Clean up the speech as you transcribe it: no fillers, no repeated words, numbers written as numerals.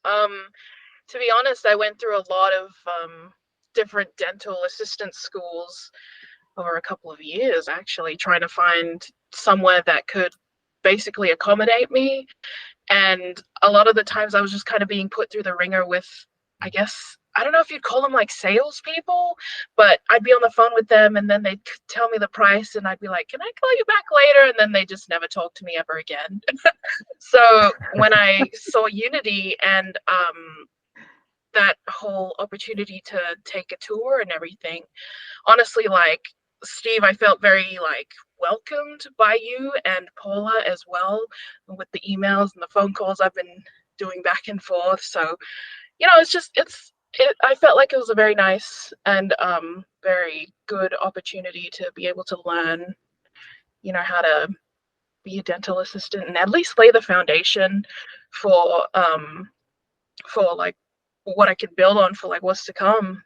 To be honest, I went through a lot of different dental assistant schools over a couple of years, actually, trying to find somewhere that could basically accommodate me. And a lot of the times I was just kind of being put through the ringer with, I guess, I don't know if you'd call them like salespeople, but I'd be on the phone with them and then they'd tell me the price and I'd be like, can I call you back later? And then they just never talk to me ever again. So when I saw Unity and that whole opportunity to take a tour and everything, honestly, like, Steve, I felt very like welcomed by you and Paula as well, with the emails and the phone calls I've been doing back and forth. So, I felt like it was a very nice and very good opportunity to be able to learn, how to be a dental assistant and at least lay the foundation for for like what I could build on for like what's to come.